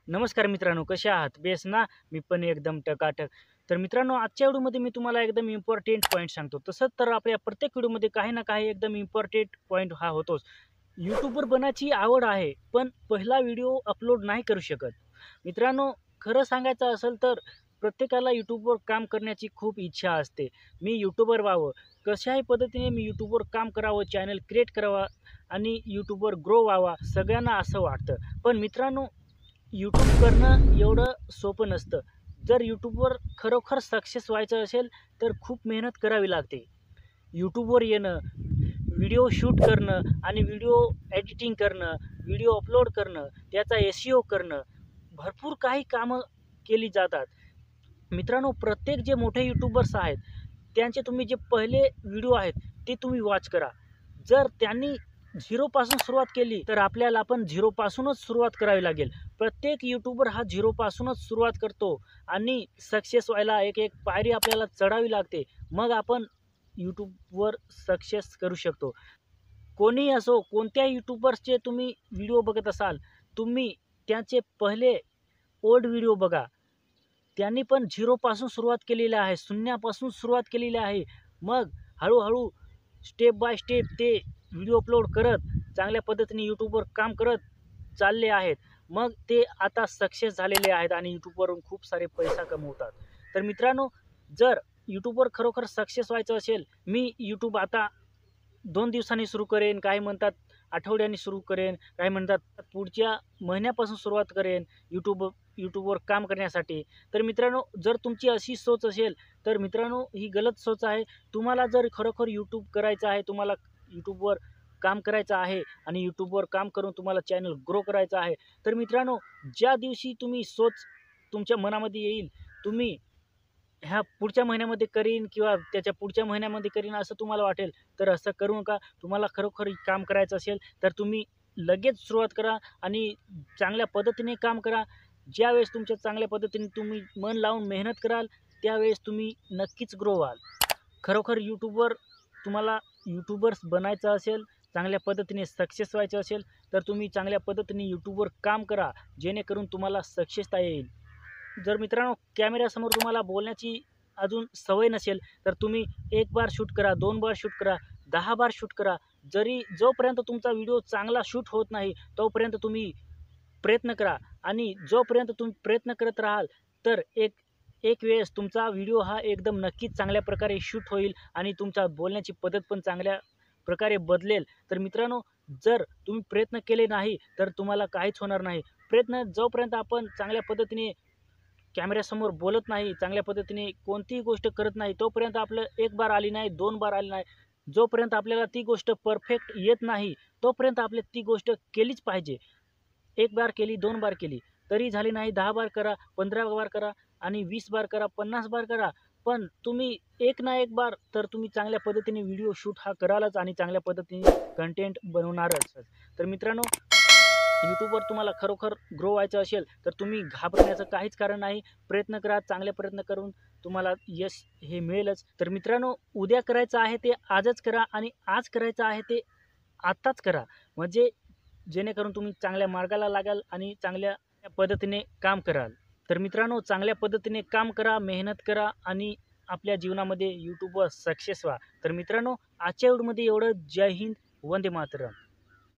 नमस्कार मित्रांनो, कसे आहात? बेस ना? मी पण एकदम टकाटक. तर मित्रांनो, आजच्या व्हिडिओमध्ये मी तुम्हाला एकदम इम्पोर्टंट पॉईंट सांगतो. तसंच तर आपल्या प्रत्येक व्हिडिओमध्ये काही ना काही एकदम इम्पोर्टंट पॉईंट हा होतोच. यूट्यूबर बनायची आवड आहे, पण पहिला व्हिडिओ अपलोड नाही करू शकत. मित्रांनो, खरं सांगायचं असेल तर प्रत्येकाला यूट्यूबवर काम करण्याची खूप इच्छा असते. मी यूट्यूबर व्हावं, कशाही पद्धतीने मी यूट्यूबवर काम करावं, चॅनल क्रिएट करावा आणि यूट्यूबवर ग्रो व्हावा, सगळ्यांना असं वाटतं. पण मित्रांनो, यूट्यूब करणं एवढं सोपं नसतं. जर यूट्यूबवर खरोखर सक्सेस व्हायचं असेल, तर खूप मेहनत करावी लागते. यूट्यूबवर येणं, व्हिडिओ शूट करणं आणि व्हिडिओ एडिटिंग करणं, व्हिडिओ अपलोड करणं, त्याचा एस-ई-ओ करणं, भरपूर काही कामं केली जातात. मित्रांनो, प्रत्येक जे मोठे यूट्यूबर्स आहेत, त्यांचे तुम्ही जे पहिले व्हिडिओ आहेत, ते तुम्ही वॉच करा. जर त्यांनी झिरोपासून सुरुवात केली, तर आपल्याला पण झिरोपासूनच सुरुवात करावी लागेल. प्रत्येक यूट्यूबर हा झिरोपासूनच सुरुवात करतो आणि सक्सेस व्हायला एक-एक पायरी आपल्याला चढावी लागते. मग आपण यूट्यूबवर सक्सेस करू शकतो. कोणीही असो, कोणत्याही यूट्यूबर्सचे तुम्ही व्हिडिओ बघत असाल, तुम्ही त्यांचे पहिले ओल्ड व्हिडिओ बघा. त्यांनी पण झिरोपासून सुरुवात केलेली आहे, शून्यापासून सुरुवात केलेली आहे. मग हळू स्टेप बाय स्टेप ते व्हिडिओ अपलोड करत, चांगल्या पद्धतीने यूट्यूबवर काम करत चालले आहेत. मग ते आता सक्सेस झालेले आहेत आणि यूट्यूबवरून खूप सारे पैसा कमवतात. तर मित्रांनो, जर यूट्यूबवर खरोखर सक्सेस व्हायचं असेल, मी यूट्यूब आता 2 दिवसांनी सुरू करेन, काही म्हणतात आठवड्याने सुरू करेन, काही म्हणतात पुढच्या महिन्यापासून सुरुवात करेन यूट्यूबवर काम करण्यासाठी. तर मित्रांनो, जर तुमची अशी सोच असेल, तर मित्रांनो ही गलत सोच आहे. तुम्हाला जर खरोखर यूट्यूब करायचं आहे, तुम्हाला यूट्यूबवर काम करायचं आहे आणि यूट्यूबवर काम करून तुम्हाला चॅनल ग्रो करायचं आहे, तर मित्रांनो, ज्या दिवशी तुम्ही सोच तुमच्या मनामध्ये येईल, तुम्ही ह्या पुढच्या महिन्यामध्ये करीन किंवा त्याच्या पुढच्या महिन्यामध्ये करीन असं तुम्हाला वाटेल, तर असं करू नका. तुम्हाला खरोखर काम करायचं असेल, तर तुम्ही लगेच सुरुवात करा आणि चांगल्या पद्धतीने काम करा. ज्यावेळेस तुमच्या चांगल्या पद्धतीने तुम्ही मन लावून मेहनत कराल, त्यावेळेस तुम्ही नक्कीच ग्रो व्हाल. खरोखर यूट्यूबवर तुम्हाला यूट्यूबर्स बनायचं असेल, चांगल्या पद्धतीने सक्सेस व्हायचं असेल, तर तुम्ही चांगल्या पद्धतीने यूट्यूबवर काम करा, जेणेकरून तुम्हाला सक्सेसता येईल. जर मित्रांनो कॅमेऱ्यासमोर तुम्हाला बोलण्याची अजून सवय नसेल, तर तुम्ही 1 बार शूट करा, 2 बार शूट करा, 10 बार शूट करा. जोपर्यंत तुमचा व्हिडिओ चांगला शूट होत नाही, तोपर्यंत तुम्ही प्रयत्न करा आणि जोपर्यंत तुम्ही प्रयत्न करत राहाल, तर एक एक वेळेस तुमचा व्हिडिओ हा एकदम नक्कीच चांगल्या प्रकारे शूट होईल आणि तुमचा बोलण्याची पद्धत पण चांगल्या प्रकारे बदलेल. तर मित्रांनो, जर तुम्ही प्रयत्न केले नाही, तर तुम्हाला काहीच होणार नाही. जोपर्यंत आपण चांगल्या पद्धतीने कॅमेऱ्यासमोर बोलत नाही, चांगल्या पद्धतीने कोणतीही गोष्ट करत नाही, तोपर्यंत आपलं 1 बार आली नाही, 2 बार आली नाही. जोपर्यंत आपल्याला ती गोष्ट परफेक्ट येत नाही, तोपर्यंत आपल्याला ती गोष्ट केलीच पाहिजे. 1 बार केली, 2 बार केली, तरी झाली नाही, 10 बार करा, 15 बार करा आणि 20 बार करा, 50 बार करा. पण तुम्ही एक ना एक बार तर तुम्ही चांगल्या पद्धतीने व्हिडिओ शूट हा करालच आणि चांगल्या पद्धतीने कंटेंट बनवणारच. तर मित्रांनो, यूट्यूबवर तुम्हाला खरोखर ग्रो व्हायचं असेल, तर तुम्ही घाबरण्याचं काहीच कारण नाही. प्रयत्न करा, चांगले प्रयत्न करून तुम्हाला यश हे मिळेलच. तर मित्रांनो, उद्या करायचं आहे ते आजच करा आणि आज करायचं आहे ते आत्ताच करा. म्हणजे जेणेकरून तुम्ही चांगल्या मार्गाला लागाल आणि चांगल्या पद्धतीने काम कराल. तर मित्रांनो, चांगल्या पद्धतीने काम करा, मेहनत करा आणि आपल्या जीवनामध्ये यूट्यूबवर सक्सेस व्हा. तर मित्रांनो, आजच्या व्हिडिओमध्ये एवढं. जय हिंद, वंदे मातरम.